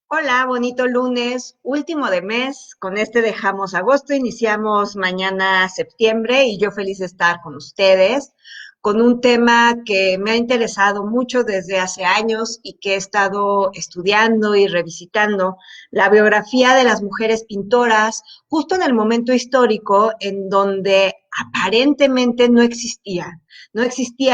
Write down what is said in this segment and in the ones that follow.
Hola, bonito lunes, último de mes. Con este dejamos agosto, iniciamos mañana septiembre y yo feliz de estar con ustedes con un tema que me ha interesado mucho desde hace años y que he estado estudiando y revisitando, la biografía de las mujeres pintoras, justo en el momento histórico en donde aparentemente no existía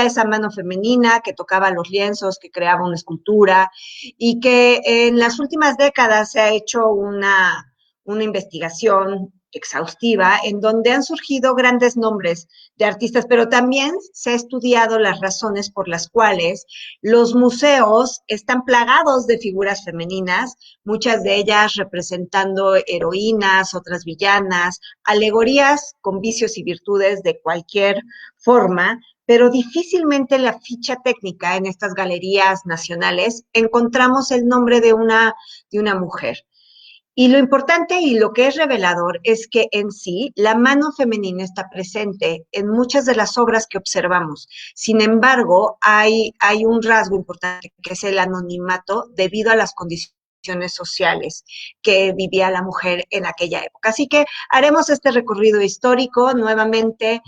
esa mano femenina que tocaba los lienzos, que creaba una escultura y que en las últimas décadas se ha hecho una investigación exhaustiva en donde han surgido grandes nombres de artistas, pero también se ha estudiado las razones por las cuales los museos están plagados de figuras femeninas, muchas de ellas representando heroínas, otras villanas, alegorías con vicios y virtudes de cualquier forma, pero difícilmente en la ficha técnica en estas galerías nacionales encontramos el nombre de una mujer. Y lo importante y lo que es revelador es que en sí la mano femenina está presente en muchas de las obras que observamos. Sin embargo, hay un rasgo importante que es el anonimato debido a las condiciones sociales que vivía la mujer en aquella época. Así que haremos este recorrido histórico. Nuevamente,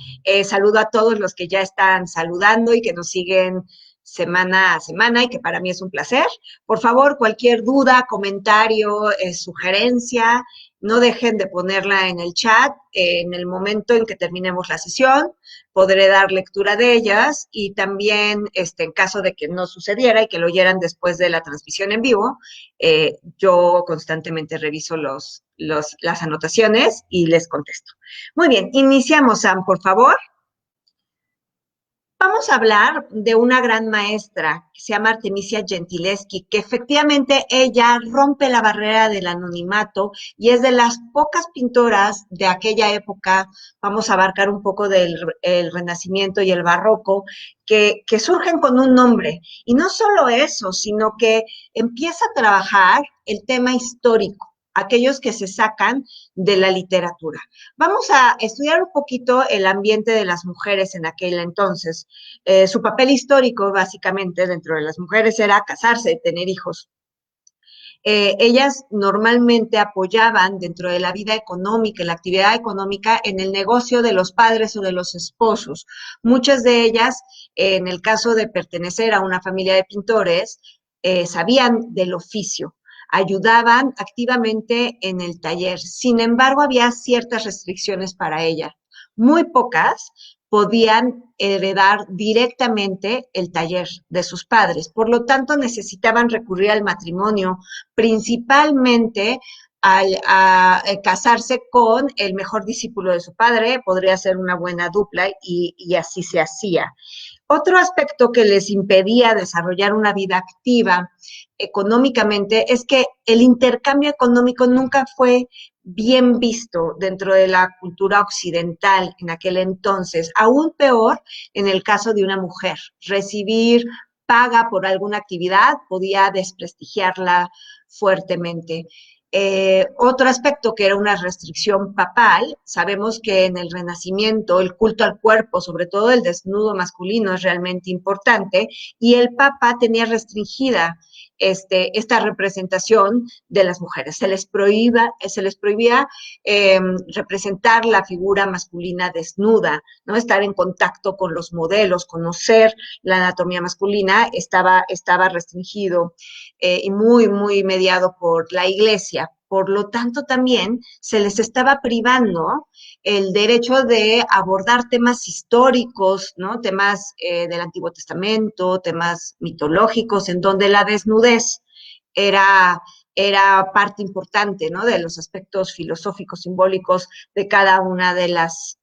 saludo a todos los que ya están saludando y que nos siguen semana a semana y que para mí es un placer. Por favor, cualquier duda, comentario, sugerencia, no dejen de ponerla en el chat. En el momento en que terminemos la sesión, podré dar lectura de ellas y también, en caso de que no sucediera y que lo oyeran después de la transmisión en vivo, yo constantemente reviso las anotaciones y les contesto. Muy bien, iniciamos, Sam, por favor. Vamos a hablar de una gran maestra que se llama Artemisia Gentileschi, que efectivamente ella rompe la barrera del anonimato y es de las pocas pintoras de aquella época. Vamos a abarcar un poco del el Renacimiento y el Barroco, que surgen con un nombre. Y no solo eso, sino que empieza a trabajar el tema histórico, aquellos que se sacan de la literatura. Vamos a estudiar un poquito el ambiente de las mujeres en aquel entonces. Su papel histórico, básicamente, dentro de las mujeres era casarse, tener hijos. Ellas normalmente apoyaban dentro de la vida económica, la actividad económica, en el negocio de los padres o de los esposos. Muchas de ellas, en el caso de pertenecer a una familia de pintores, sabían del oficio, ayudaban activamente en el taller. Sin embargo, había ciertas restricciones para ellas. Muy pocas podían heredar directamente el taller de sus padres. Por lo tanto, necesitaban recurrir al matrimonio, principalmente a casarse con el mejor discípulo de su padre, podría ser una buena dupla y así se hacía. Otro aspecto que les impedía desarrollar una vida activa económicamente es que el intercambio económico nunca fue bien visto dentro de la cultura occidental en aquel entonces. Aún peor en el caso de una mujer. Recibir paga por alguna actividad podía desprestigiarla fuertemente. Otro aspecto que era una restricción papal, sabemos que en el Renacimiento el culto al cuerpo, sobre todo el desnudo masculino, es realmente importante y el Papa tenía restringida esta representación de las mujeres. Se les prohibía representar la figura masculina desnuda, ¿no? Estar en contacto con los modelos, conocer la anatomía masculina estaba restringido y muy, muy mediado por la iglesia. Por lo tanto, también se les estaba privando el derecho de abordar temas históricos, ¿no? Temas del Antiguo Testamento, temas mitológicos, en donde la desnudez era, era parte importante, ¿no? De los aspectos filosóficos, simbólicos de cada una de las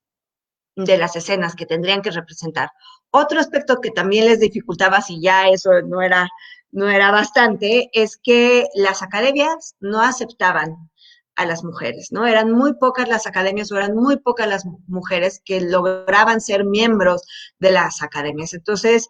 escenas que tendrían que representar. Otro aspecto que también les dificultaba, si ya eso no era bastante, es que las academias no aceptaban a las mujeres, ¿no? Eran muy pocas las academias o eran muy pocas las mujeres que lograban ser miembros de las academias. Entonces,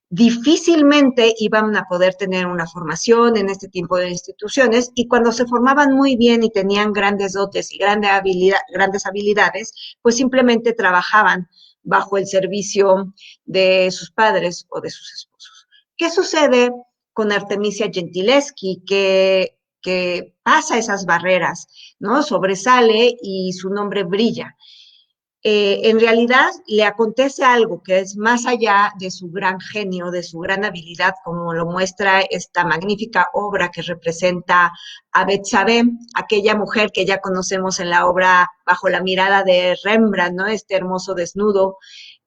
difícilmente iban a poder tener una formación en este tipo de instituciones y cuando se formaban muy bien y tenían grandes dotes y grandes habilidades, pues simplemente trabajaban bajo el servicio de sus padres o de sus esposos. ¿Qué sucede con Artemisia Gentileschi? Que que pasa esas barreras, ¿no? Sobresale y su nombre brilla. En realidad le acontece algo que es más allá de su gran genio, de su gran habilidad, como lo muestra esta magnífica obra que representa a Betsabé, aquella mujer que ya conocemos en la obra Bajo la mirada de Rembrandt, ¿no? Este hermoso desnudo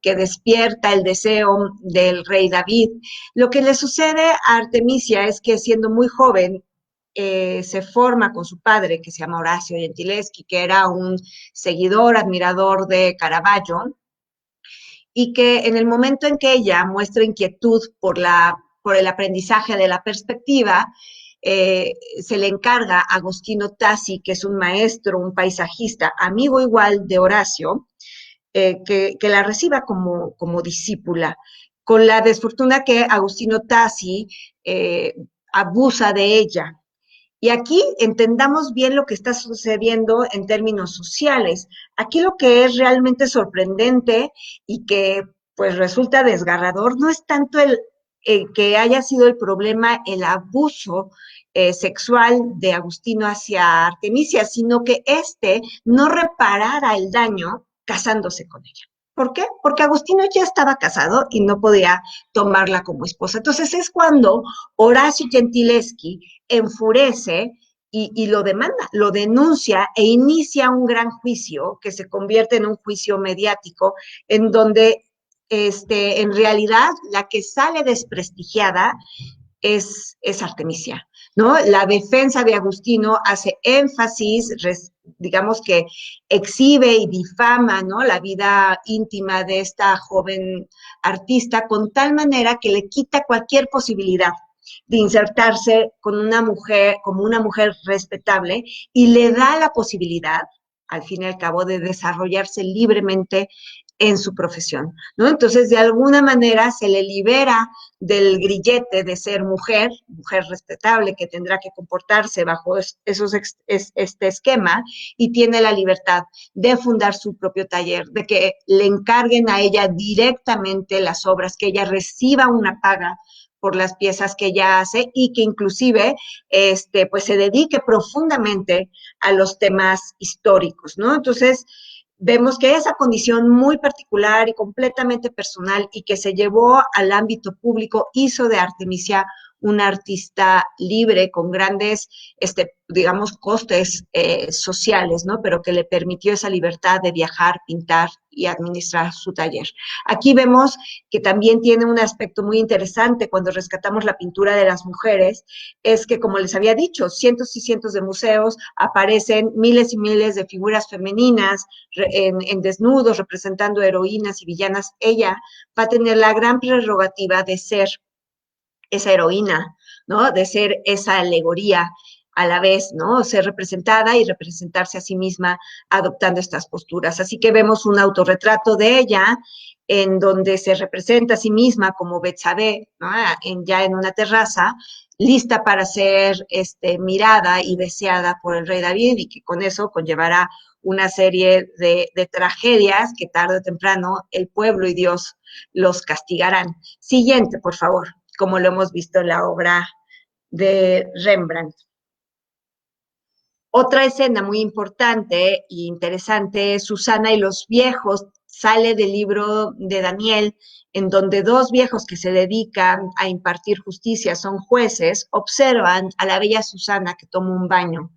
que despierta el deseo del rey David. Lo que le sucede a Artemisia es que siendo muy joven, se forma con su padre, que se llama Horacio Gentileschi, que era un seguidor, admirador de Caravaggio, y que en el momento en que ella muestra inquietud por el aprendizaje de la perspectiva, se le encarga a Agostino Tassi, que es un maestro, un paisajista, amigo igual de Horacio, que la reciba como discípula, con la desfortuna que Agostino Tassi abusa de ella. Y aquí entendamos bien lo que está sucediendo en términos sociales. Aquí lo que es realmente sorprendente y que pues resulta desgarrador no es tanto que haya sido el problema el abuso sexual de Agustino hacia Artemisia, sino que éste no reparara el daño casándose con ella. ¿Por qué? Porque Agustino ya estaba casado y no podía tomarla como esposa. Entonces es cuando Horacio Gentileschi enfurece y lo demanda, lo denuncia e inicia un gran juicio que se convierte en un juicio mediático en donde en realidad la que sale desprestigiada es Artemisia, ¿no? La defensa de Agustino hace énfasis, digamos que exhibe y difama, ¿no? La vida íntima de esta joven artista con tal manera que le quita cualquier posibilidad de insertarse con una mujer, como una mujer respetable, y le da la posibilidad, al fin y al cabo, de desarrollarse libremente en su profesión, ¿no? Entonces, de alguna manera se le libera del grillete de ser mujer, mujer respetable que tendrá que comportarse bajo este esquema, y tiene la libertad de fundar su propio taller, de que le encarguen a ella directamente las obras, que ella reciba una paga por las piezas que ella hace y que inclusive pues se dedique profundamente a los temas históricos, ¿no? Entonces, vemos que esa condición muy particular y completamente personal y que se llevó al ámbito público hizo de Artemisia una artista libre con grandes, digamos, costes sociales, ¿no? Pero que le permitió esa libertad de viajar, pintar y administrar su taller. Aquí vemos que también tiene un aspecto muy interesante cuando rescatamos la pintura de las mujeres, es que, como les había dicho, cientos y cientos de museos aparecen miles y miles de figuras femeninas en desnudos representando heroínas y villanas. Ella va a tener la gran prerrogativa de ser esa heroína, ¿no? De ser esa alegoría a la vez, ¿no? Ser representada y representarse a sí misma adoptando estas posturas. Así que vemos un autorretrato de ella en donde se representa a sí misma como Betsabé, ¿no? Ya en una terraza, lista para ser mirada y deseada por el rey David, y que con eso conllevará una serie de tragedias que tarde o temprano el pueblo y Dios los castigarán. Siguiente, por favor, como lo hemos visto en la obra de Rembrandt. Otra escena muy importante e interesante es Susana y los viejos. Sale del libro de Daniel, en donde dos viejos que se dedican a impartir justicia, son jueces, observan a la bella Susana que toma un baño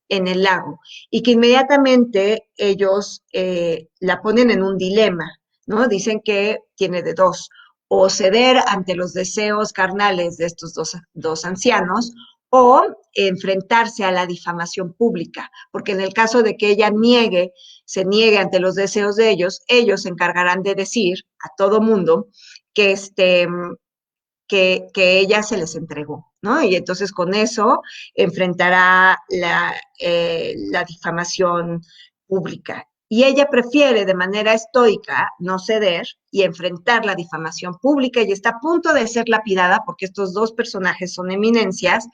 en el lago y que inmediatamente ellos la ponen en un dilema, ¿no? Dicen que tiene de dos: o ceder ante los deseos carnales de estos dos ancianos, o enfrentarse a la difamación pública, porque en el caso de que ella se niegue ante los deseos de ellos se encargarán de decir a todo mundo que que ella se les entregó, ¿no? Y entonces con eso enfrentará la difamación pública. Y ella prefiere de manera estoica no ceder y enfrentar la difamación pública, y está a punto de ser lapidada porque estos dos personajes son eminencias,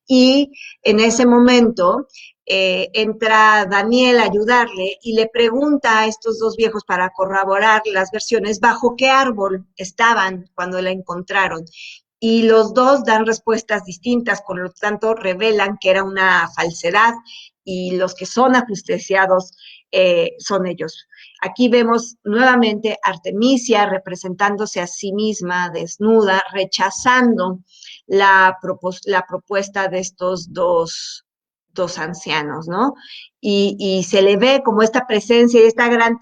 y en ese momento entra Daniel a ayudarle y le pregunta a estos dos viejos para corroborar las versiones bajo qué árbol estaban cuando la encontraron. y los dos dan respuestas distintas, por lo tanto revelan que era una falsedad y los que son ajusticiados son ellos. Aquí vemos nuevamente Artemisia representándose a sí misma desnuda, rechazando la propuesta de estos dos ancianos, ¿no? Y se le ve como esta presencia y esta gran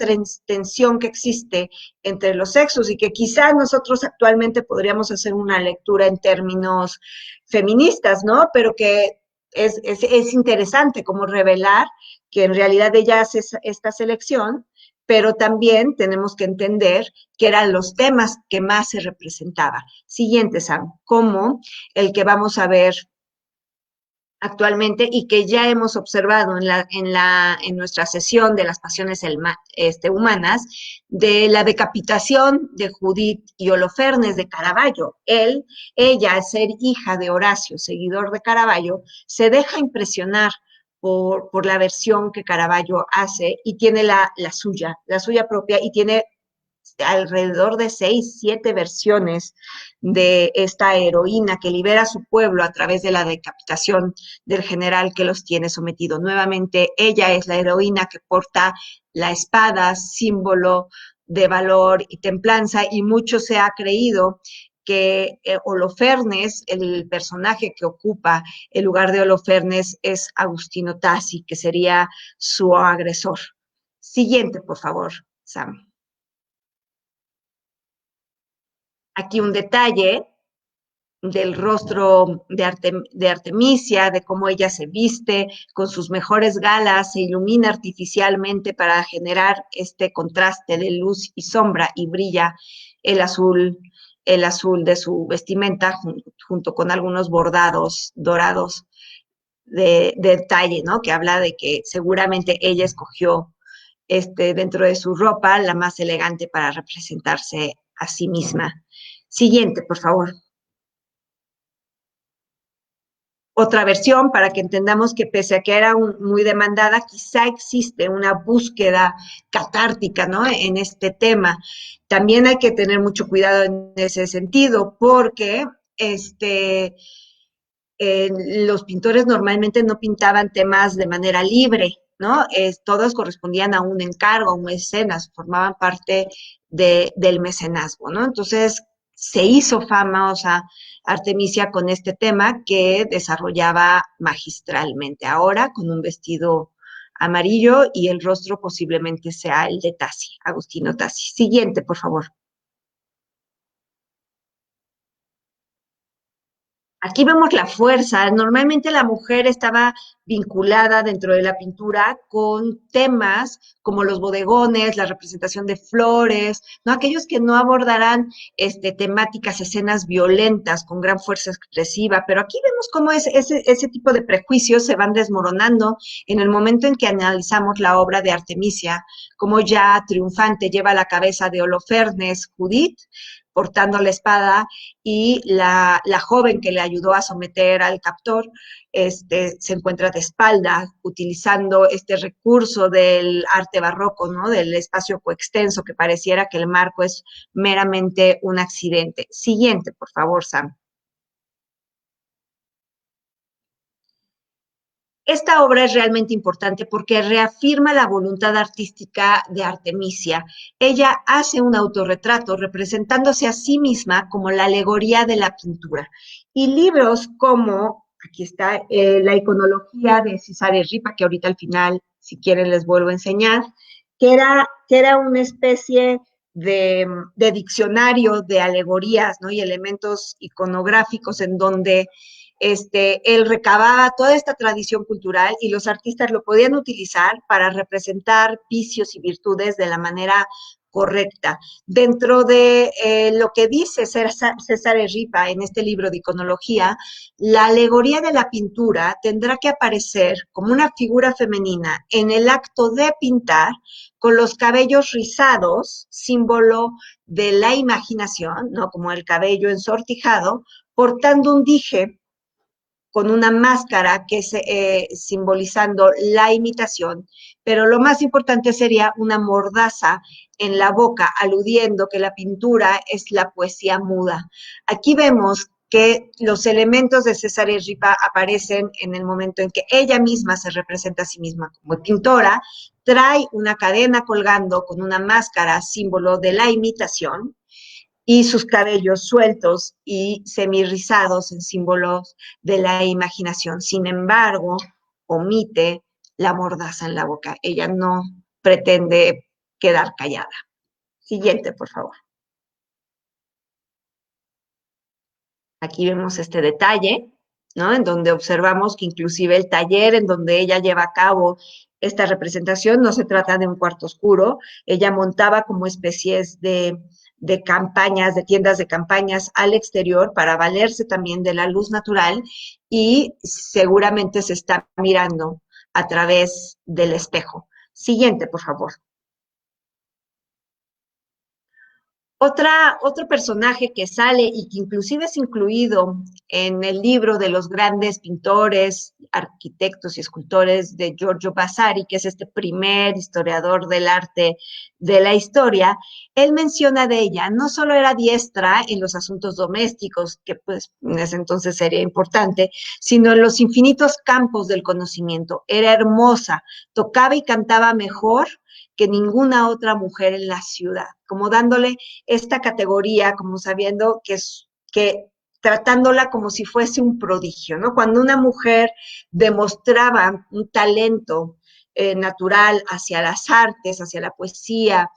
tensión que existe entre los sexos y que quizás nosotros actualmente podríamos hacer una lectura en términos feministas, ¿no? Pero que es interesante como revelar que en realidad ella hace esta selección, pero también tenemos que entender que eran los temas que más se representaba. Siguiente, Sam, como el que vamos a ver actualmente y que ya hemos observado en nuestra sesión de las pasiones humanas, de la decapitación de Judith y Holofernes de Caravaggio. Ella, al ser hija de Horacio, seguidor de Caravaggio, se deja impresionar por la versión que Caravaggio hace y tiene la suya propia y tiene alrededor de 6, 7 versiones de esta heroína que libera a su pueblo a través de la decapitación del general que los tiene sometido. Nuevamente, ella es la heroína que porta la espada, símbolo de valor y templanza, y mucho se ha creído que Holofernes, el personaje que ocupa el lugar de Holofernes, es Agustino Tassi, que sería su agresor. Siguiente, por favor, Sam. Aquí un detalle del rostro de Artemisia, de cómo ella se viste con sus mejores galas, se ilumina artificialmente para generar este contraste de luz y sombra y brilla el azul, el azul de su vestimenta junto con algunos bordados dorados de detalle, ¿no? Que habla de que seguramente ella escogió dentro de su ropa la más elegante para representarse a sí misma. Siguiente, por favor. Otra versión para que entendamos que pese a que era muy demandada, quizá existe una búsqueda catártica, ¿no? En este tema. También hay que tener mucho cuidado en ese sentido porque los pintores normalmente no pintaban temas de manera libre, ¿no? Todos correspondían a un encargo, a un mecenas, formaban parte del mecenazgo, ¿no? Entonces se hizo famosa Artemisia con este tema que desarrollaba magistralmente. Ahora con un vestido amarillo y el rostro posiblemente sea el de Tassi, Agustino Tassi. Siguiente, por favor. Aquí vemos la fuerza. Normalmente la mujer estaba vinculada dentro de la pintura con temas como los bodegones, la representación de flores, ¿no? Aquellos que no abordarán temáticas, escenas violentas con gran fuerza expresiva, pero aquí vemos cómo ese tipo de prejuicios se van desmoronando en el momento en que analizamos la obra de Artemisia, como ya triunfante lleva la cabeza de Holofernes, Judith, portando la espada, y la joven que le ayudó a someter al captor se encuentra de espalda, utilizando este recurso del arte barroco, ¿no? Del espacio coextenso, que pareciera que el marco es meramente un accidente. Siguiente, por favor, Sam. Esta obra es realmente importante porque reafirma la voluntad artística de Artemisia. Ella hace un autorretrato representándose a sí misma como la alegoría de la pintura. Y libros como, aquí está, la iconología de Cesare Ripa, que ahorita al final, si quieren, les vuelvo a enseñar, que era una especie de diccionario de alegorías, ¿no? Y elementos iconográficos en donde él recababa toda esta tradición cultural y los artistas lo podían utilizar para representar vicios y virtudes de la manera correcta. Dentro de lo que dice César Ripa en este libro de iconología, la alegoría de la pintura tendrá que aparecer como una figura femenina en el acto de pintar con los cabellos rizados, símbolo de la imaginación, ¿no? Como el cabello ensortijado, portando un dije con una máscara que simbolizando la imitación, pero lo más importante sería una mordaza en la boca, aludiendo que la pintura es la poesía muda. Aquí vemos que los elementos de Cesare Ripa aparecen en el momento en que ella misma se representa a sí misma como pintora, trae una cadena colgando con una máscara, símbolo de la imitación, y sus cabellos sueltos y semirrizados en símbolos de la imaginación. Sin embargo, omite la mordaza en la boca. Ella no pretende quedar callada. Siguiente, por favor. Aquí vemos este detalle, ¿no? En donde observamos que inclusive el taller en donde ella lleva a cabo esta representación no se trata de un cuarto oscuro, ella montaba como especies de campañas, de tiendas de campañas al exterior para valerse también de la luz natural y seguramente se está mirando a través del espejo. Siguiente, por favor. Otro personaje que sale y que inclusive es incluido en el libro de los grandes pintores, arquitectos y escultores de Giorgio Vasari, que es este primer historiador del arte de la historia, él menciona de ella, no solo era diestra en los asuntos domésticos, que pues en ese entonces sería importante, sino en los infinitos campos del conocimiento. Era hermosa, tocaba y cantaba mejor que ninguna otra mujer en la ciudad, como dándole esta categoría, como sabiendo que tratándola como si fuese un prodigio, ¿no? Cuando una mujer demostraba un talento natural hacia las artes, hacia la poesía,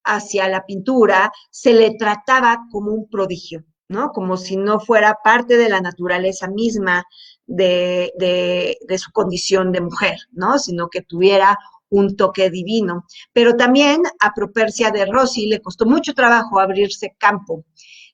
hacia la pintura, se le trataba como un prodigio, ¿no? Como si no fuera parte de la naturaleza misma de su condición de mujer, ¿no? Sino que tuviera un toque divino. Pero también a Propercia de Rossi le costó mucho trabajo abrirse campo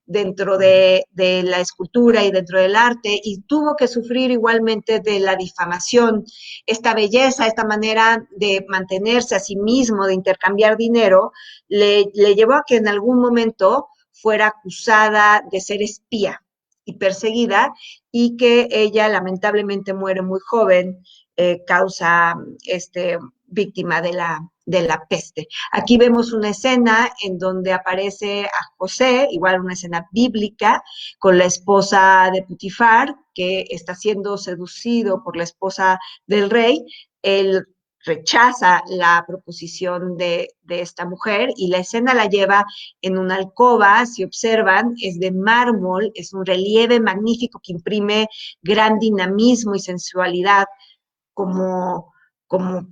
dentro de la escultura y dentro del arte y tuvo que sufrir igualmente de la difamación. Esta belleza, esta manera de mantenerse a sí mismo, de intercambiar dinero, le llevó a que en algún momento fuera acusada de ser espía y perseguida y que ella lamentablemente muere muy joven, causa víctima de la peste. Aquí vemos una escena en donde aparece a José, igual una escena bíblica, con la esposa de Putifar, que está siendo seducido por la esposa del rey. Él rechaza la proposición de esta mujer y la escena la lleva en una alcoba, si observan, es de mármol, es un relieve magnífico que imprime gran dinamismo y sensualidad como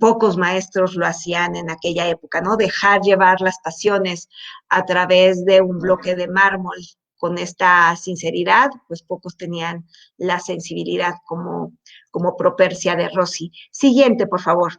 pocos maestros lo hacían en aquella época, ¿no? Dejar llevar las pasiones a través de un bloque de mármol con esta sinceridad, pues pocos tenían la sensibilidad como Propercia de Rossi. Siguiente, por favor.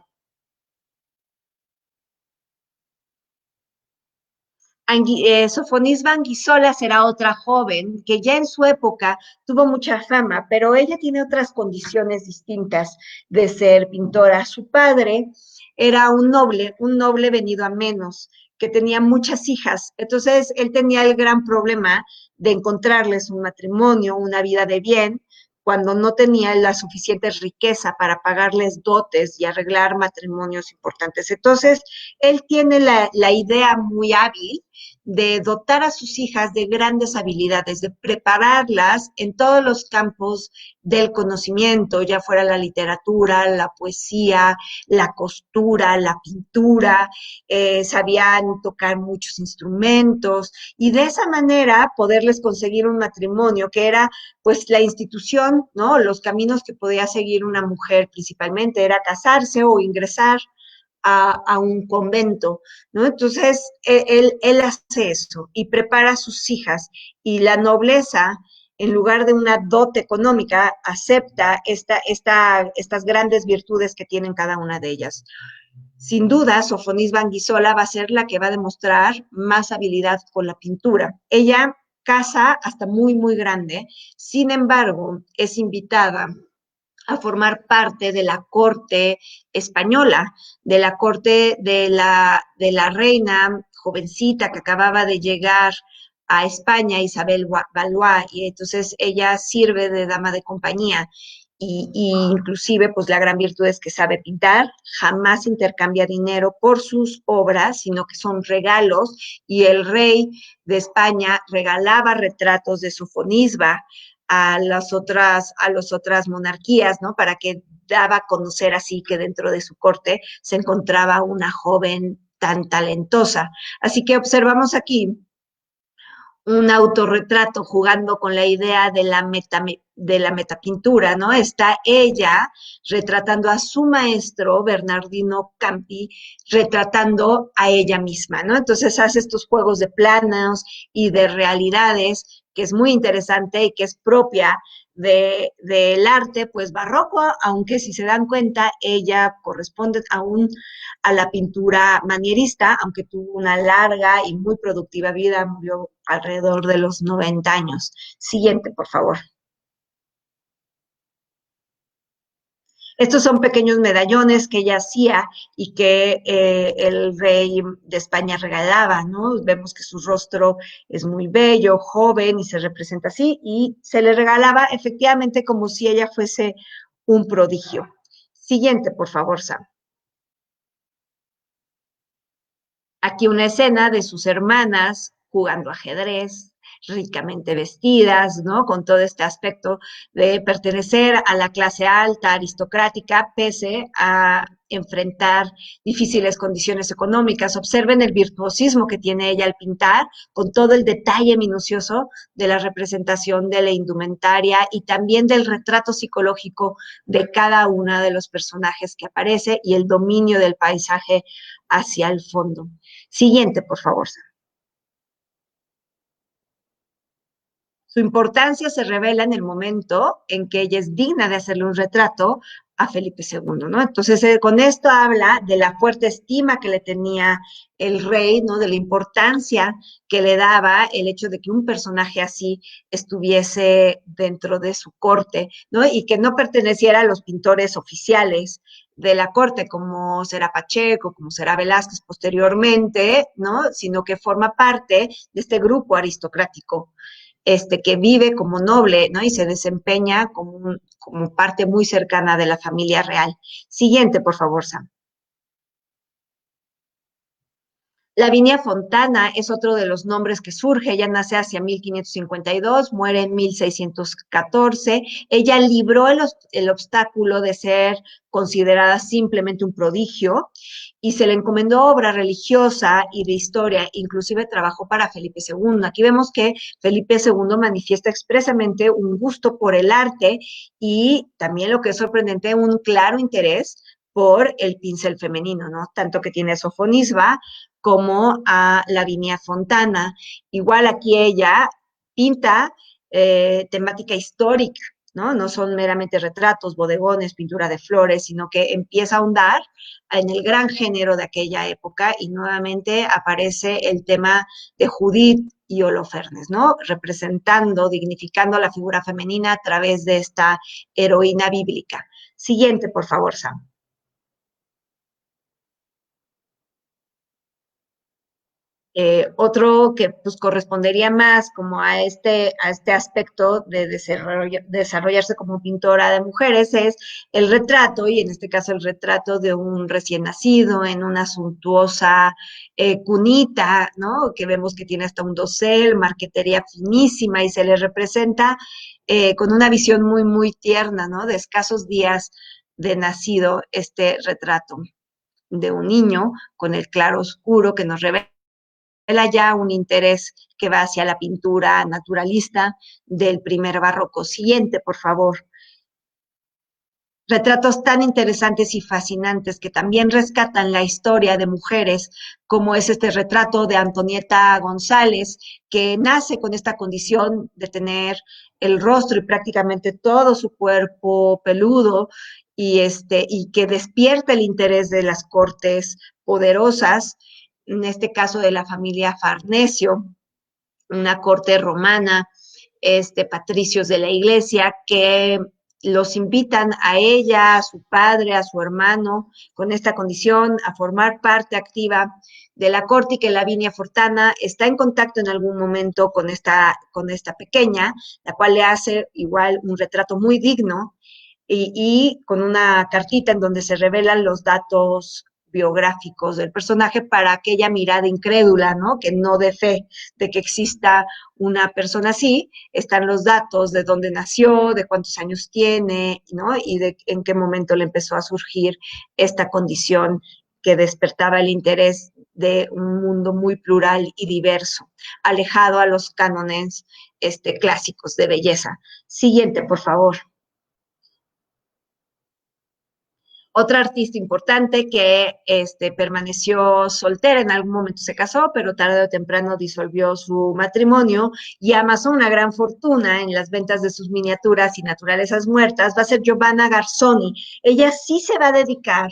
Sofonisba Anguissola será otra joven que ya en su época tuvo mucha fama, pero ella tiene otras condiciones distintas de ser pintora. Su padre era un noble venido a menos, que tenía muchas hijas. Entonces, él tenía el gran problema de encontrarles un matrimonio, una vida de bien, cuando no tenía la suficiente riqueza para pagarles dotes y arreglar matrimonios importantes. Entonces, él tiene la idea muy hábil de dotar a sus hijas de grandes habilidades, de prepararlas en todos los campos del conocimiento, ya fuera la literatura, la poesía, la costura, la pintura, sabían tocar muchos instrumentos y de esa manera poderles conseguir un matrimonio que era pues la institución, ¿no? Los caminos que podía seguir una mujer principalmente era casarse o ingresar a un convento, ¿no? Entonces, él hace eso y prepara a sus hijas y la nobleza, en lugar de una dote económica, acepta estas grandes virtudes que tienen cada una de ellas. Sin duda, Sofonis Banguisola va a ser la que va a demostrar más habilidad con la pintura. Ella casa hasta muy, muy grande, sin embargo, es invitada a formar parte de la corte española, de la corte de la reina jovencita que acababa de llegar a España, Isabel Valois, y entonces ella sirve de dama de compañía. Y inclusive, pues la gran virtud es que sabe pintar, jamás intercambia dinero por sus obras, sino que son regalos, y el rey de España regalaba retratos de Sofonisba a las otras monarquías, ¿no? Para que daba a conocer así que dentro de su corte se encontraba una joven tan talentosa. Así que observamos aquí un autorretrato jugando con la idea de la metapintura, ¿no? Está ella retratando a su maestro, Bernardino Campi, retratando a ella misma, ¿no? Entonces hace estos juegos de planos y de realidades, que es muy interesante y que es propia del arte, pues barroco, aunque si se dan cuenta, ella corresponde aún a la pintura manierista, aunque tuvo una larga y muy productiva vida, murió alrededor de los 90 años. Siguiente, por favor. Estos son pequeños medallones que ella hacía y que el rey de España regalaba, ¿no? Vemos que su rostro es muy bello, joven y se representa así y se le regalaba efectivamente como si ella fuese un prodigio. Siguiente, por favor, Sam. Aquí una escena de sus hermanas jugando ajedrez, ricamente vestidas, ¿no? Con todo este aspecto de pertenecer a la clase alta, aristocrática, pese a enfrentar difíciles condiciones económicas. Observen el virtuosismo que tiene ella al pintar, con todo el detalle minucioso de la representación de la indumentaria y también del retrato psicológico de cada uno de los personajes que aparece y el dominio del paisaje hacia el fondo. Siguiente, por favor. Su importancia se revela en el momento en que ella es digna de hacerle un retrato a Felipe II, ¿no? Entonces, con esto habla de la fuerte estima que le tenía el rey, ¿no? De la importancia que le daba el hecho de que un personaje así estuviese dentro de su corte, ¿no? Y que no perteneciera a los pintores oficiales de la corte, como será Pacheco, como será Velázquez posteriormente, ¿no? Sino que forma parte de este grupo aristocrático que vive como noble, ¿no? Y se desempeña como parte muy cercana de la familia real. Siguiente, por favor, Sam. Lavinia Fontana es otro de los nombres que surge. Ella nace hacia 1552, muere en 1614. Ella libró el obstáculo de ser considerada simplemente un prodigio y se le encomendó obra religiosa y de historia, inclusive trabajó para Felipe II. Aquí vemos que Felipe II manifiesta expresamente un gusto por el arte y también lo que es sorprendente, un claro interés por el pincel femenino, ¿no? Tanto que tiene a Sofonisba como a Lavinia Fontana. Igual aquí ella pinta temática histórica, ¿no? No son meramente retratos, bodegones, pintura de flores, sino que empieza a ahondar en el gran género de aquella época y nuevamente aparece el tema de Judith y Holofernes, ¿no? Representando, dignificando la figura femenina a través de esta heroína bíblica. Siguiente, por favor, Sam. Otro que pues correspondería más como a este aspecto de desarrollarse como pintora de mujeres es el retrato, y en este caso el retrato de un recién nacido en una suntuosa cunita, ¿no? Que vemos que tiene hasta un dosel, marquetería finísima y se le representa con una visión muy, muy tierna, ¿no? De escasos días de nacido este retrato de un niño con el claro oscuro que nos revela ya un interés que va hacia la pintura naturalista del primer barroco. Siguiente, por favor. Retratos tan interesantes y fascinantes que también rescatan la historia de mujeres, como es este retrato de Antonieta González, que nace con esta condición de tener el rostro y prácticamente todo su cuerpo peludo y que despierta el interés de las cortes poderosas, en este caso de la familia Farnesio, una corte romana, patricios de la iglesia, que los invitan a ella, a su padre, a su hermano, con esta condición, a formar parte activa de la corte y que Lavinia Fontana está en contacto en algún momento con esta pequeña, la cual le hace igual un retrato muy digno y con una cartita en donde se revelan los datos biográficos del personaje para aquella mirada incrédula, ¿no? Que no dé fe de que exista una persona así. Están los datos de dónde nació, de cuántos años tiene, ¿no? Y de en qué momento le empezó a surgir esta condición que despertaba el interés de un mundo muy plural y diverso, alejado a los cánones clásicos de belleza. Siguiente, por favor. Otra artista importante que permaneció soltera, en algún momento se casó, pero tarde o temprano disolvió su matrimonio y amasó una gran fortuna en las ventas de sus miniaturas y naturalezas muertas, va a ser Giovanna Garzoni. Ella sí se va a dedicar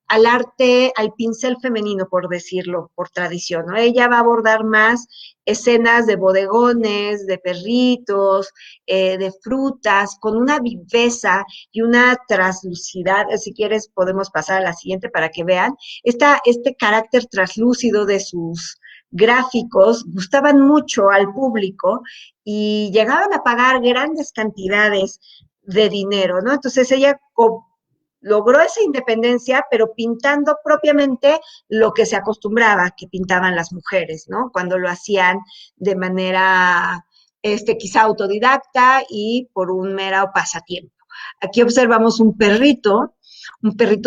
al arte, al pincel femenino, por decirlo, por tradición, ¿no? Ella va a abordar más escenas de bodegones, de perritos, de frutas, con una viveza y una traslucidad. Si quieres, podemos pasar a la siguiente para que vean. Este carácter traslúcido de sus gráficos gustaban mucho al público y llegaban a pagar grandes cantidades de dinero, ¿no? Entonces ella logró esa independencia, pero pintando propiamente lo que se acostumbraba que pintaban las mujeres, ¿no? Cuando lo hacían de manera quizá autodidacta y por un mero pasatiempo. Aquí observamos un perrito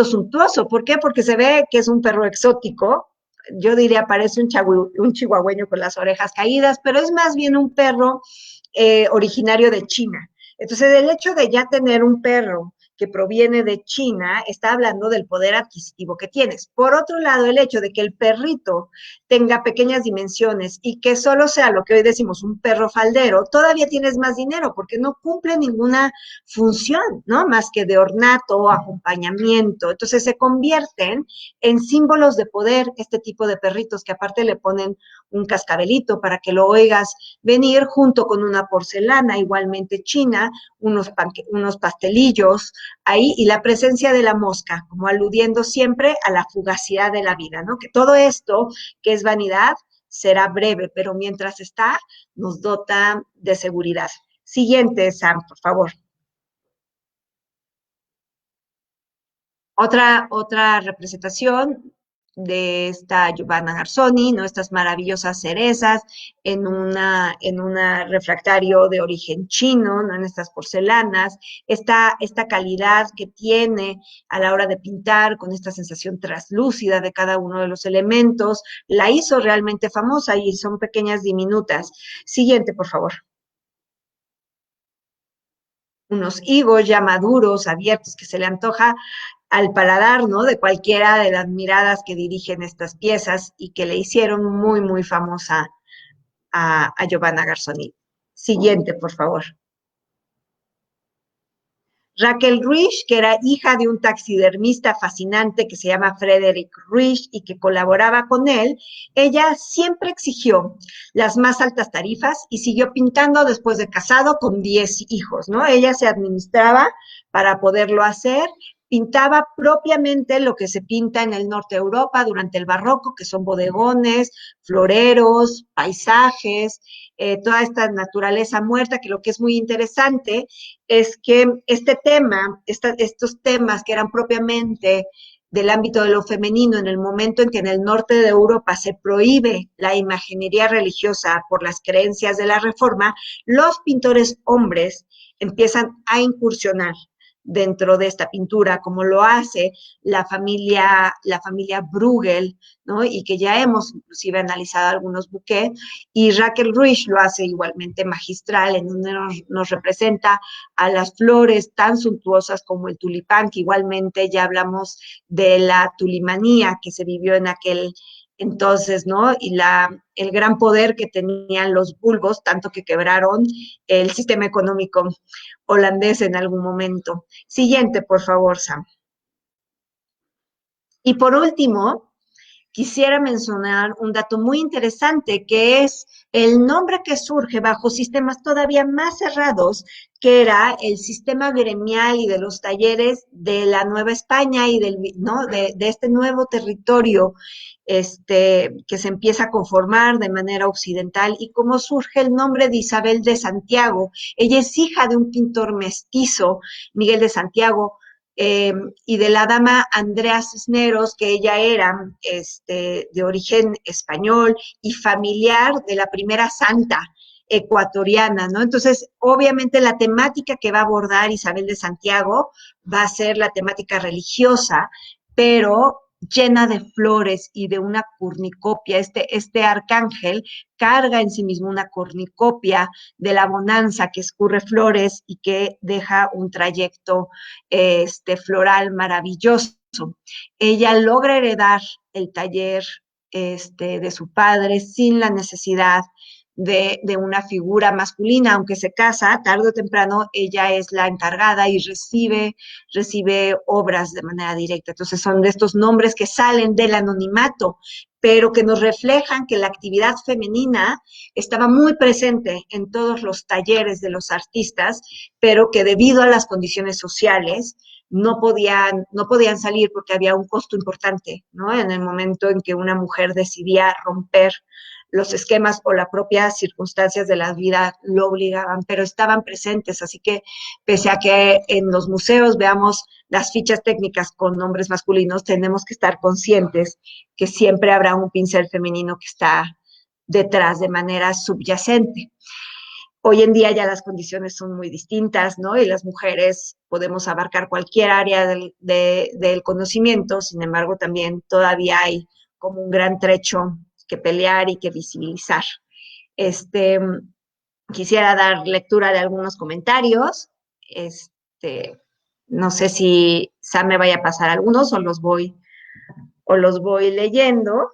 suntuoso. ¿Por qué? Porque se ve que es un perro exótico. Yo diría parece un chihuahueño con las orejas caídas, pero es más bien un perro originario de China. Entonces, el hecho de ya tener un perro que proviene de China, está hablando del poder adquisitivo que tienes. Por otro lado, el hecho de que el perrito tenga pequeñas dimensiones y que solo sea lo que hoy decimos un perro faldero, todavía tienes más dinero porque no cumple ninguna función, ¿no? Más que de ornato o acompañamiento. Entonces se convierten en símbolos de poder este tipo de perritos que aparte le ponen un cascabelito para que lo oigas venir junto con una porcelana igualmente china, unos pastelillos ahí y la presencia de la mosca, como aludiendo siempre a la fugacidad de la vida, ¿no? Que todo esto, que es vanidad, será breve, pero mientras está, nos dota de seguridad. Siguiente, Sam, por favor. Otra representación de esta Giovanna Garzoni, ¿no? Estas maravillosas cerezas en una refractario de origen chino, ¿no? En estas porcelanas, esta calidad que tiene a la hora de pintar, con esta sensación traslúcida de cada uno de los elementos, la hizo realmente famosa y son pequeñas diminutas. Siguiente, por favor. Unos higos ya maduros, abiertos, que se le antoja al paladar, ¿no? De cualquiera de las miradas que dirigen estas piezas y que le hicieron muy, muy famosa a Giovanna Garzoni. Siguiente, por favor. Raquel Rich, que era hija de un taxidermista fascinante que se llama Frederick Rich y que colaboraba con él, ella siempre exigió las más altas tarifas y siguió pintando después de casado con 10 hijos, ¿no? Ella se administraba para poderlo hacer, pintaba propiamente lo que se pinta en el norte de Europa durante el barroco, que son bodegones, floreros, paisajes, toda esta naturaleza muerta, que lo que es muy interesante es que estos temas que eran propiamente del ámbito de lo femenino, en el momento en que en el norte de Europa se prohíbe la imaginería religiosa por las creencias de la Reforma, los pintores hombres empiezan a incursionar dentro de esta pintura, como lo hace la familia Bruegel, ¿no? Y que ya hemos inclusive analizado algunos buquets, y Raquel Rich lo hace igualmente magistral, en donde nos representa a las flores tan suntuosas como el tulipán, que igualmente ya hablamos de la tulimanía que se vivió en aquel entonces, ¿no? Y el gran poder que tenían los bulbos, tanto que quebraron el sistema económico holandés en algún momento. Siguiente, por favor, Sam. Y por último, quisiera mencionar un dato muy interesante, que es el nombre que surge bajo sistemas todavía más cerrados, que era el sistema gremial y de los talleres de la Nueva España y ¿no? de este nuevo territorio que se empieza a conformar de manera occidental, y cómo surge el nombre de Isabel de Santiago. Ella es hija de un pintor mestizo, Miguel de Santiago, eh, y de la dama Andrea Cisneros, que ella era de origen español y familiar de la primera santa ecuatoriana, ¿no? Entonces, obviamente la temática que va a abordar Isabel de Santiago va a ser la temática religiosa, pero llena de flores y de una cornucopia. Este arcángel carga en sí mismo una cornucopia de la bonanza que escurre flores y que deja un trayecto floral maravilloso. Ella logra heredar el taller de su padre sin la necesidad de una figura masculina, aunque se casa, tarde o temprano ella es la encargada y recibe obras de manera directa. Entonces son de estos nombres que salen del anonimato, pero que nos reflejan que la actividad femenina estaba muy presente en todos los talleres de los artistas, pero que debido a las condiciones sociales no podían salir porque había un costo importante, ¿no? En el momento en que una mujer decidía romper los esquemas o las propias circunstancias de la vida lo obligaban, pero estaban presentes, así que pese a que en los museos veamos las fichas técnicas con nombres masculinos, tenemos que estar conscientes que siempre habrá un pincel femenino que está detrás de manera subyacente. Hoy en día ya las condiciones son muy distintas, ¿no? Y las mujeres podemos abarcar cualquier área del conocimiento, sin embargo, también todavía hay como un gran trecho que pelear y que visibilizar. Este, Quisiera dar lectura de algunos comentarios. Este, no sé si Sam me vaya a pasar algunos o los voy leyendo.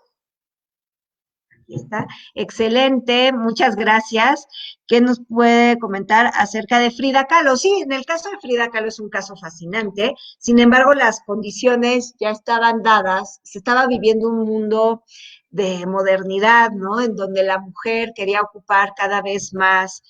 Aquí está. Excelente, muchas gracias. ¿Qué nos puede comentar acerca de Frida Kahlo? Sí, en el caso de Frida Kahlo es un caso fascinante. Sin embargo, las condiciones ya estaban dadas. Se estaba viviendo un mundo de modernidad, ¿no? En donde la mujer quería ocupar cada vez más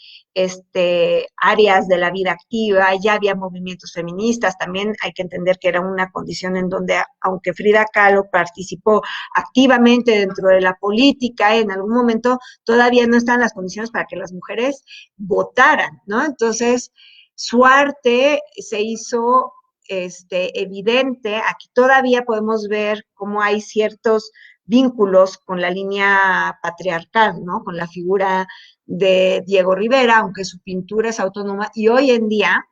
áreas de la vida activa, ya había movimientos feministas, también hay que entender que era una condición en donde, aunque Frida Kahlo participó activamente dentro de la política, en algún momento todavía no están las condiciones para que las mujeres votaran, ¿no? Entonces, su arte se hizo evidente. Aquí todavía podemos ver cómo hay ciertos vínculos con la línea patriarcal, ¿no? Con la figura de Diego Rivera, aunque su pintura es autónoma, y hoy en día,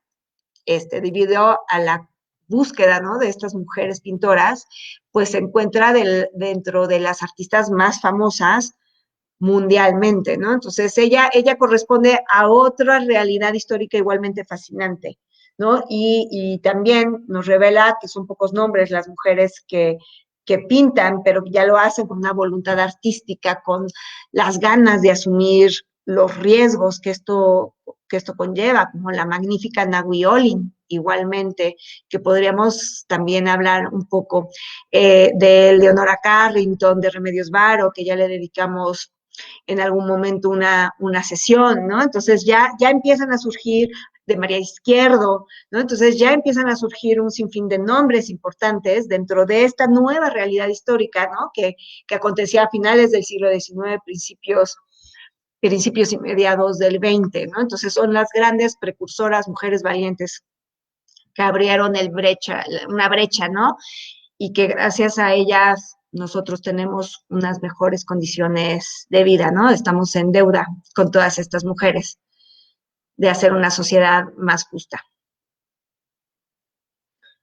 debido a la búsqueda, ¿no? De estas mujeres pintoras, pues se encuentra dentro de las artistas más famosas mundialmente, ¿no? Entonces ella corresponde a otra realidad histórica igualmente fascinante, ¿no? Y también nos revela que son pocos nombres las mujeres que pintan, pero ya lo hacen con una voluntad artística, con las ganas de asumir los riesgos que esto conlleva, como la magnífica Nahui Olin, igualmente, que podríamos también hablar un poco de Leonora Carrington, de Remedios Varo, que ya le dedicamos en algún momento una sesión, ¿no? Entonces ya empiezan a surgir de María Izquierdo, ¿no? Entonces ya empiezan a surgir un sinfín de nombres importantes dentro de esta nueva realidad histórica, ¿no? Que acontecía a finales del siglo XIX, principios y mediados del XX, ¿no? Entonces son las grandes precursoras, mujeres valientes que abrieron una brecha, ¿no? Y que gracias a ellas nosotros tenemos unas mejores condiciones de vida, ¿no? Estamos en deuda con todas estas mujeres de hacer una sociedad más justa.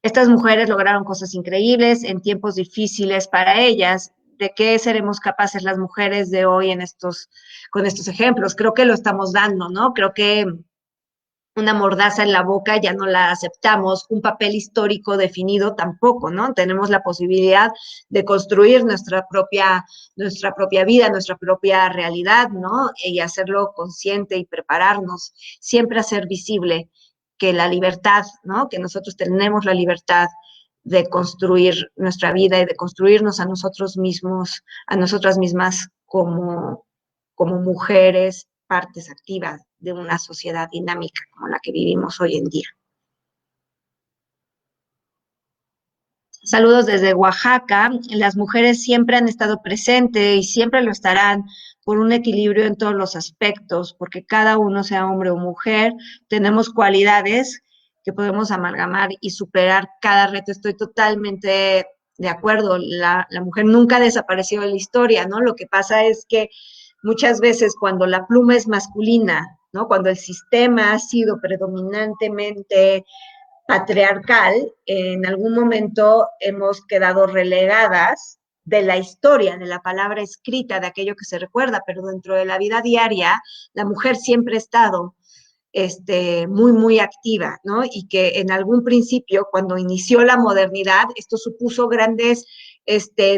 Estas mujeres lograron cosas increíbles en tiempos difíciles para ellas. ¿De qué seremos capaces las mujeres de hoy con estos ejemplos? Creo que lo estamos dando, ¿no? Creo que una mordaza en la boca ya no la aceptamos, un papel histórico definido tampoco, ¿no? Tenemos la posibilidad de construir nuestra propia vida, nuestra propia realidad, ¿no? Y hacerlo consciente y prepararnos, siempre hacer visible que la libertad, ¿no? Que nosotros tenemos la libertad de construir nuestra vida y de construirnos a nosotros mismos, a nosotras mismas como mujeres, partes activas de una sociedad dinámica como la que vivimos hoy en día. Saludos desde Oaxaca. Las mujeres siempre han estado presentes y siempre lo estarán por un equilibrio en todos los aspectos, porque cada uno, sea hombre o mujer, tenemos cualidades que podemos amalgamar y superar cada reto. Estoy totalmente de acuerdo, la mujer nunca desapareció de la historia, ¿no? Lo que pasa es que muchas veces cuando la pluma es masculina, ¿no? Cuando el sistema ha sido predominantemente patriarcal, en algún momento hemos quedado relegadas de la historia, de la palabra escrita, de aquello que se recuerda, pero dentro de la vida diaria, la mujer siempre ha estado muy, muy activa, ¿no? Y que en algún principio, cuando inició la modernidad, esto supuso grandes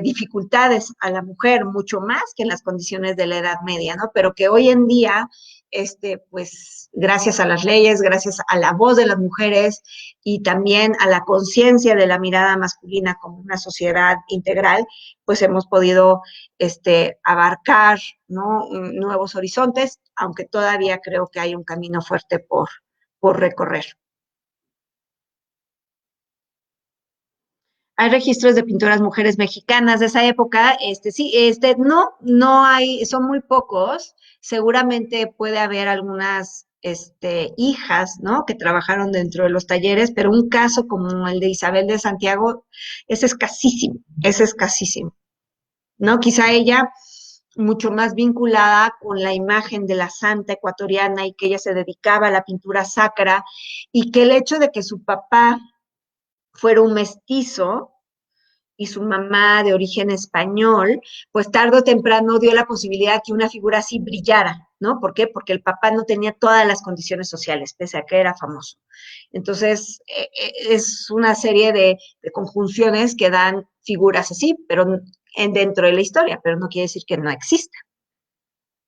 dificultades a la mujer, mucho más que en las condiciones de la Edad Media, ¿no? Pero que hoy en día, pues, gracias a las leyes, gracias a la voz de las mujeres y también a la conciencia de la mirada masculina como una sociedad integral, pues hemos podido abarcar, ¿no? Nuevos horizontes, aunque todavía creo que hay un camino fuerte por recorrer. Hay registros de pintoras mujeres mexicanas de esa época, sí, no hay, son muy pocos, seguramente puede haber algunas, hijas, ¿no? Que trabajaron dentro de los talleres, pero un caso como el de Isabel de Santiago es escasísimo, ¿no? Quizá ella mucho más vinculada con la imagen de la santa ecuatoriana y que ella se dedicaba a la pintura sacra y que el hecho de que su papá fuera un mestizo y su mamá de origen español, pues tarde o temprano dio la posibilidad que una figura así brillara, ¿no? ¿Por qué? Porque el papá no tenía todas las condiciones sociales, pese a que era famoso. Entonces, es una serie de conjunciones que dan figuras así, pero dentro de la historia, pero no quiere decir que no exista.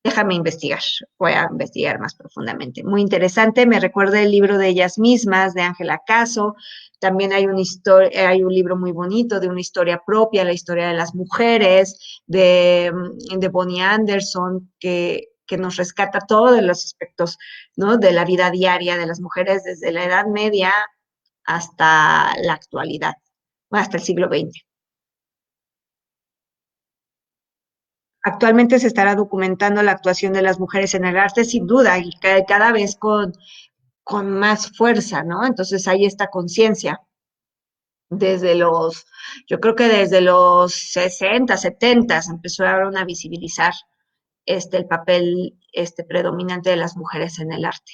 Déjame investigar, voy a investigar más profundamente. Muy interesante, me recuerda el libro de ellas mismas, de Ángela Caso. También hay un libro muy bonito de una historia propia, la historia de las mujeres, de Bonnie Anderson, que nos rescata todos los aspectos, ¿no? De la vida diaria de las mujeres desde la Edad Media hasta la actualidad, hasta el siglo XX. Actualmente se estará documentando la actuación de las mujeres en el arte, sin duda, y cada vez con más fuerza, ¿no? Entonces hay esta conciencia desde yo creo que desde los 60, 70 se empezaron a visibilizar el papel predominante de las mujeres en el arte.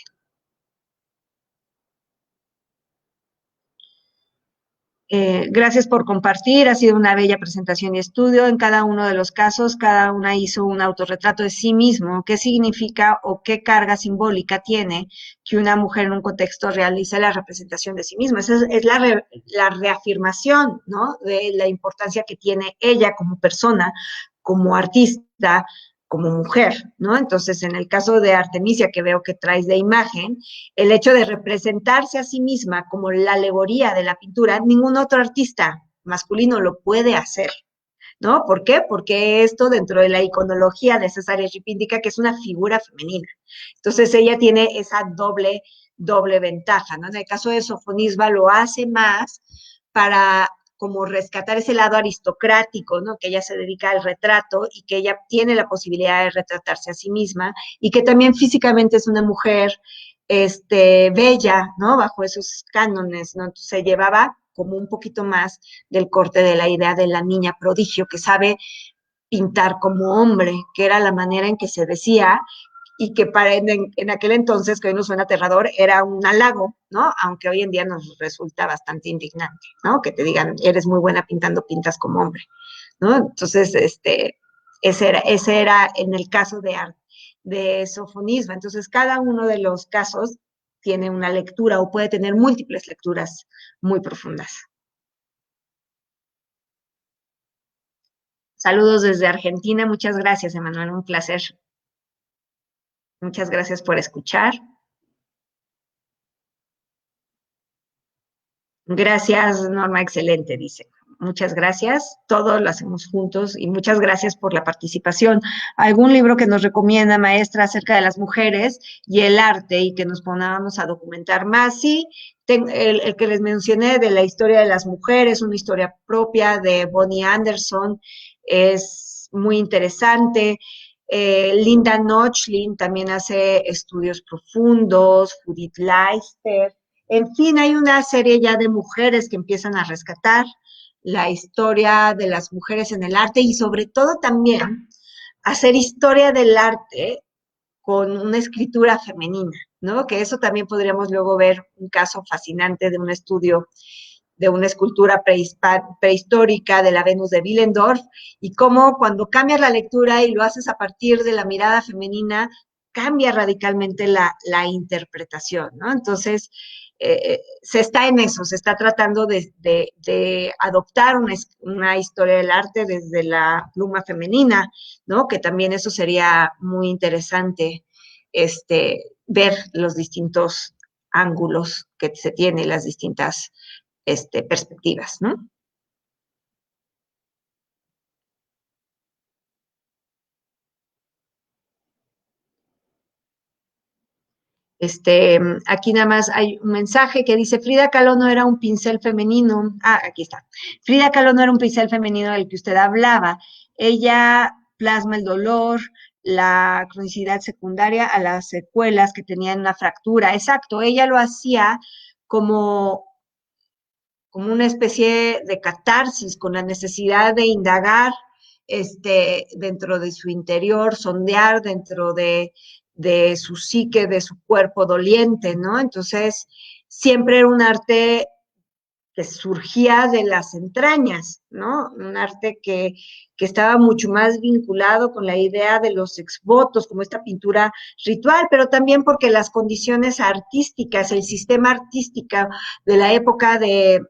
Gracias por compartir, ha sido una bella presentación y estudio. En cada uno de los casos, cada una hizo un autorretrato de sí mismo. ¿Qué significa o qué carga simbólica tiene que una mujer en un contexto realice la representación de sí misma? Esa es la reafirmación, ¿no? De la importancia que tiene ella como persona, como artista, como mujer, ¿no? Entonces, en el caso de Artemisia, que veo que traes de imagen, el hecho de representarse a sí misma como la alegoría de la pintura, ningún otro artista masculino lo puede hacer, ¿no? ¿Por qué? Porque esto dentro de la iconología de César Rip indica que es una figura femenina. Entonces ella tiene esa doble ventaja, ¿no? En el caso de Sofonisba lo hace más para como rescatar ese lado aristocrático, ¿no? Que ella se dedica al retrato y que ella tiene la posibilidad de retratarse a sí misma y que también físicamente es una mujer bella, ¿no? Bajo esos cánones, ¿no? Se llevaba como un poquito más del corte de la idea de la niña prodigio que sabe pintar como hombre, que era la manera en que se decía y que en aquel entonces, que hoy nos suena aterrador, era un halago, ¿no? Aunque hoy en día nos resulta bastante indignante, ¿no? Que te digan, eres muy buena pintando, pintas como hombre, ¿no? Entonces, ese era en el caso de Sofonisba. Entonces, cada uno de los casos tiene una lectura o puede tener múltiples lecturas muy profundas. Saludos desde Argentina. Muchas gracias, Emanuel. Un placer. Muchas gracias por escuchar. Gracias, Norma. Excelente, dice. Muchas gracias. Todos lo hacemos juntos y muchas gracias por la participación. ¿Algún libro que nos recomienda, maestra, acerca de las mujeres y el arte y que nos pongamos a documentar más? Sí, el que les mencioné de la historia de las mujeres, una historia propia de Bonnie Anderson, es muy interesante. Linda Nochlin también hace estudios profundos, Judith Leister, En fin, hay una serie ya de mujeres que empiezan a rescatar la historia de las mujeres en el arte y sobre todo también hacer historia del arte con una escritura femenina, ¿no? Que eso también podríamos luego ver un caso fascinante de un estudio de una escultura prehistórica de la Venus de Willendorf, y cómo cuando cambias la lectura y lo haces a partir de la mirada femenina, cambia radicalmente la interpretación, ¿no? Entonces, se está en eso, se está tratando de adoptar una historia del arte desde la pluma femenina, ¿no? Que también eso sería muy interesante, ver los distintos ángulos que se tienen, las distintas perspectivas, ¿no? Aquí nada más hay un mensaje que dice, Frida Kahlo no era un pincel femenino. Ah, aquí está. Frida Kahlo no era un pincel femenino del que usted hablaba. Ella plasma el dolor, la cronicidad secundaria a las secuelas que tenían una fractura. Exacto, ella lo hacía como, como una especie de catarsis, con la necesidad de indagar dentro de su interior, sondear dentro de su psique, de su cuerpo doliente, ¿no? Entonces, siempre era un arte que surgía de las entrañas, ¿no? Un arte que estaba mucho más vinculado con la idea de los exvotos, como esta pintura ritual, pero también porque las condiciones artísticas, el sistema artístico de la época de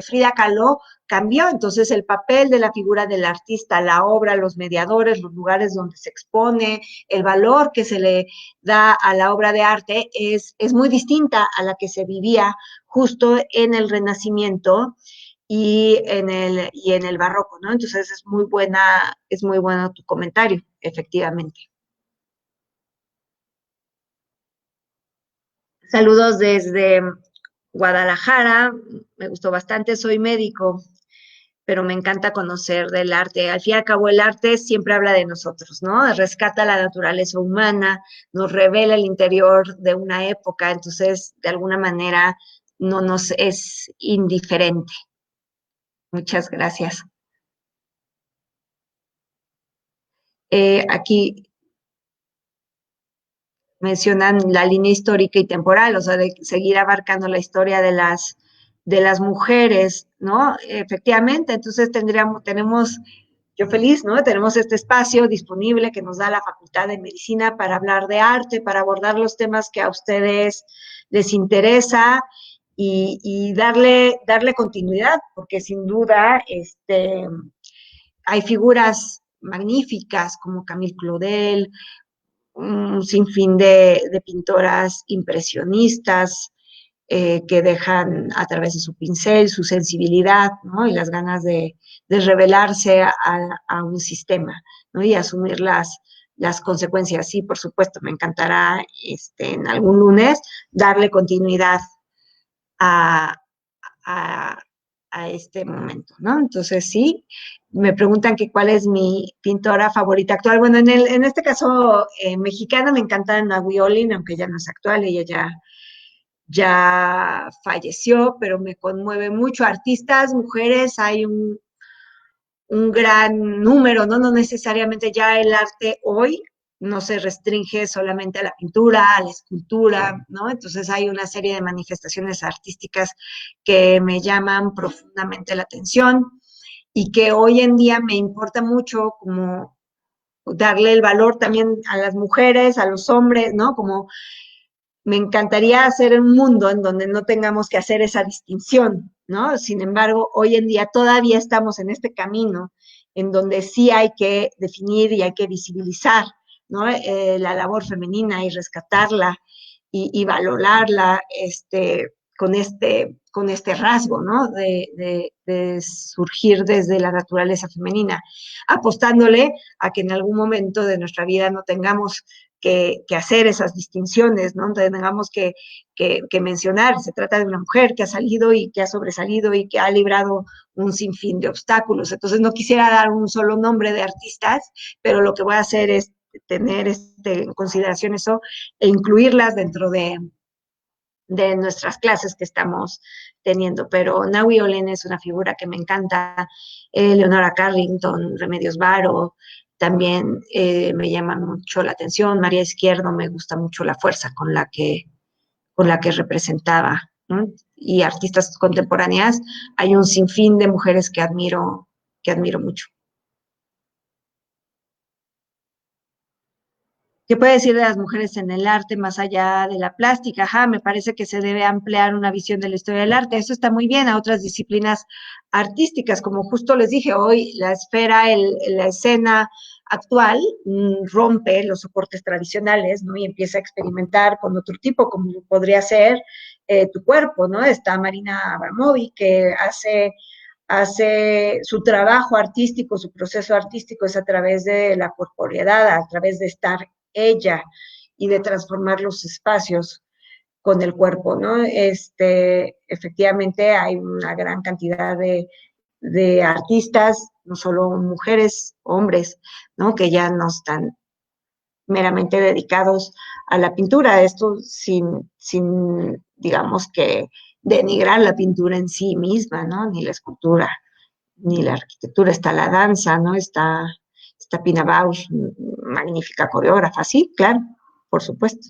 Frida Kahlo cambió. Entonces el papel de la figura del artista, la obra, los mediadores, los lugares donde se expone, el valor que se le da a la obra de arte es muy distinta a la que se vivía justo en el Renacimiento y en el Barroco, ¿no? Entonces es muy bueno tu comentario, efectivamente. Saludos desde Guadalajara, me gustó bastante, soy médico, pero me encanta conocer del arte. Al fin y al cabo, el arte siempre habla de nosotros, ¿no? Rescata la naturaleza humana, nos revela el interior de una época, entonces, de alguna manera, no nos es indiferente. Muchas gracias. Aquí mencionan la línea histórica y temporal, o sea, de seguir abarcando la historia de las mujeres, ¿no? Efectivamente, entonces tenemos, yo feliz, ¿no? Tenemos este espacio disponible que nos da la Facultad de Medicina para hablar de arte, para abordar los temas que a ustedes les interesa y darle continuidad, porque sin duda, hay figuras magníficas como Camille Claudel, un sinfín de pintoras impresionistas, que dejan a través de su pincel su sensibilidad, ¿no? Y las ganas de revelarse a un sistema, ¿no? Y asumir las consecuencias. Sí, por supuesto, me encantará en algún lunes darle continuidad a, a, a este momento, ¿no? Entonces, sí, me preguntan que cuál es mi pintora favorita actual. Bueno, en este caso, mexicana, me encanta Nahui Olin, aunque ya no es actual, ella ya falleció, pero me conmueve mucho. Artistas, mujeres, hay un gran número, ¿no? No necesariamente ya el arte hoy no se restringe solamente a la pintura, a la escultura, ¿no? Entonces hay una serie de manifestaciones artísticas que me llaman profundamente la atención y que hoy en día me importa mucho como darle el valor también a las mujeres, a los hombres, ¿no? Como me encantaría hacer un mundo en donde no tengamos que hacer esa distinción, ¿no? Sin embargo, hoy en día todavía estamos en este camino en donde sí hay que definir y hay que visibilizar, ¿no? La labor femenina y rescatarla y valorarla con este rasgo, ¿no? De surgir desde la naturaleza femenina, apostándole a que en algún momento de nuestra vida no tengamos que hacer esas distinciones, ¿no? Tengamos que mencionar, se trata de una mujer que ha salido y que ha sobresalido y que ha librado un sinfín de obstáculos. Entonces no quisiera dar un solo nombre de artistas, pero lo que voy a hacer es tener en consideración eso e incluirlas de nuestras clases que estamos teniendo. Pero Naui Olena es una figura que me encanta, Leonora Carrington, Remedios Varo, también me llama mucho la atención. María Izquierdo, me gusta mucho la fuerza con la que representaba, ¿no? Y artistas contemporáneas, hay un sinfín de mujeres que admiro mucho. ¿Qué puede decir de las mujeres en el arte más allá de la plástica? Ajá, me parece que se debe ampliar una visión de la historia del arte. Eso está muy bien a otras disciplinas artísticas, como justo les dije hoy, la esfera, la escena actual rompe los soportes tradicionales, ¿no? Y empieza a experimentar con otro tipo, como podría ser tu cuerpo, ¿no? Está Marina Abramovic, que hace su trabajo artístico, su proceso artístico es a través de la corporeidad, a través de estar ella y de transformar los espacios con el cuerpo, ¿no? Efectivamente hay una gran cantidad de artistas, no solo mujeres, hombres, ¿no? Que ya no están meramente dedicados a la pintura, esto digamos que denigrar la pintura en sí misma, ¿no? Ni la escultura, ni la arquitectura, está la danza, ¿no? Está Pina Bausch, magnífica coreógrafa, sí, claro, por supuesto.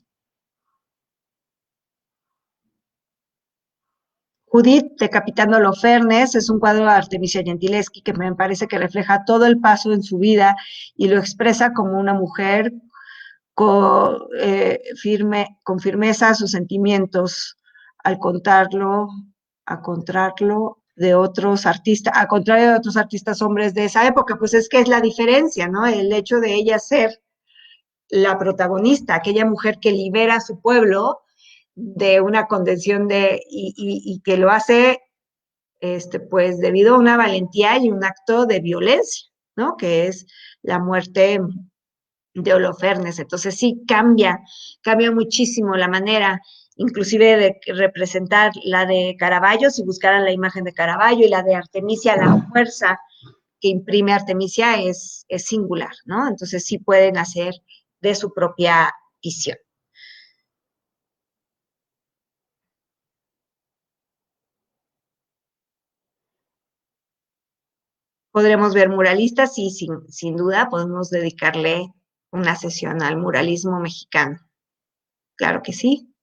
Judith decapitando a Holofernes es un cuadro de Artemisia Gentileschi que me parece que refleja todo el paso en su vida y lo expresa como una mujer con firmeza sus sentimientos al contarlo, a contrarlo de otros artistas, a contrario de otros artistas hombres de esa época, pues es que es la diferencia, ¿no? El hecho de ella ser la protagonista, aquella mujer que libera a su pueblo de una condición y que lo hace, pues debido a una valentía y un acto de violencia, ¿no? Que es la muerte de Holofernes. Entonces sí cambia muchísimo la manera, inclusive de representar la de Caravaggio, si buscaran la imagen de Caravaggio y la de Artemisia, la fuerza que imprime Artemisia es singular, ¿no? Entonces sí pueden hacer de su propia visión. Podremos ver muralistas y sin duda podemos dedicarle una sesión al muralismo mexicano. Claro que sí.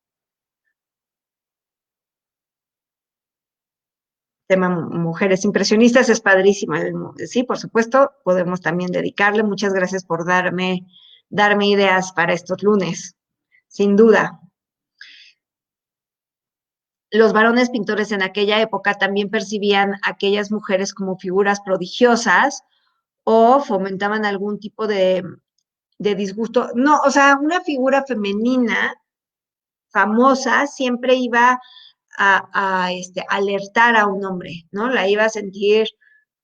Tema mujeres impresionistas es padrísimo. Sí, por supuesto, podemos también dedicarle. Muchas gracias por darme ideas para estos lunes. Sin duda. Los varones pintores en aquella época también percibían a aquellas mujeres como figuras prodigiosas o fomentaban algún tipo de disgusto. No, o sea, una figura femenina famosa siempre iba alertar a un hombre, ¿no? La iba a sentir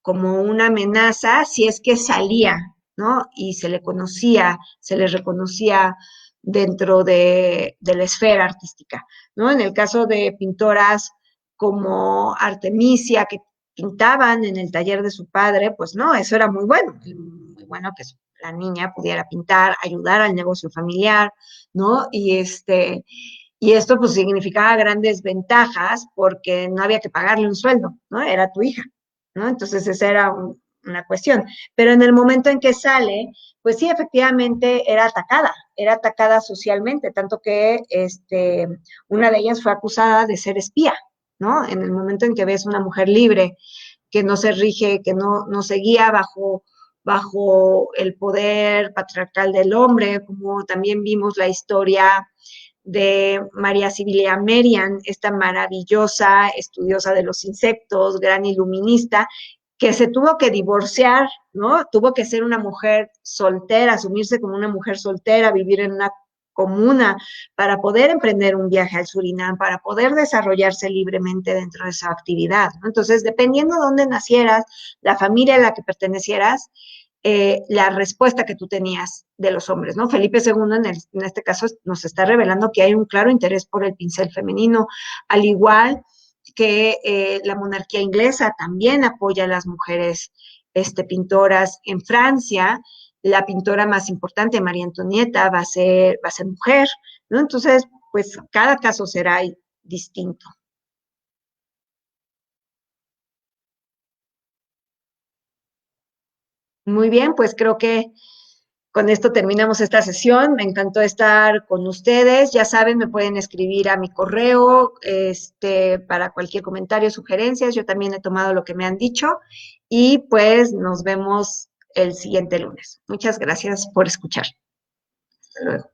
como una amenaza si es que salía, ¿no? Y se le conocía, se le reconocía dentro de la esfera artística, ¿no? En el caso de pintoras como Artemisia, que pintaban en el taller de su padre, pues no, eso era muy bueno que la niña pudiera pintar, ayudar al negocio familiar, ¿no? Y esto pues significaba grandes ventajas porque no había que pagarle un sueldo, ¿no? Era tu hija, ¿no? Entonces esa era una cuestión. Pero en el momento en que sale, pues sí, efectivamente era atacada socialmente, tanto que una de ellas fue acusada de ser espía, ¿no? En el momento en que ves una mujer libre, que no se rige, que no se guía bajo el poder patriarcal del hombre, como también vimos la historia de María Sibilia Merian, esta maravillosa estudiosa de los insectos, gran iluminista, que se tuvo que divorciar, ¿no? Tuvo que ser una mujer soltera, asumirse como una mujer soltera, vivir en una comuna para poder emprender un viaje al Surinam, para poder desarrollarse libremente dentro de esa actividad, ¿no? Entonces, dependiendo de dónde nacieras, la familia a la que pertenecieras, la respuesta que tú tenías de los hombres, ¿no? Felipe II en este caso nos está revelando que hay un claro interés por el pincel femenino, al igual que la monarquía inglesa también apoya a las mujeres pintoras. En Francia, la pintora más importante, María Antonieta, va a ser mujer, ¿no? Entonces, pues cada caso será distinto. Muy bien, pues creo que con esto terminamos esta sesión. Me encantó estar con ustedes. Ya saben, me pueden escribir a mi correo, para cualquier comentario, sugerencias. Yo también he tomado lo que me han dicho y pues nos vemos el siguiente lunes. Muchas gracias por escuchar. Hasta luego.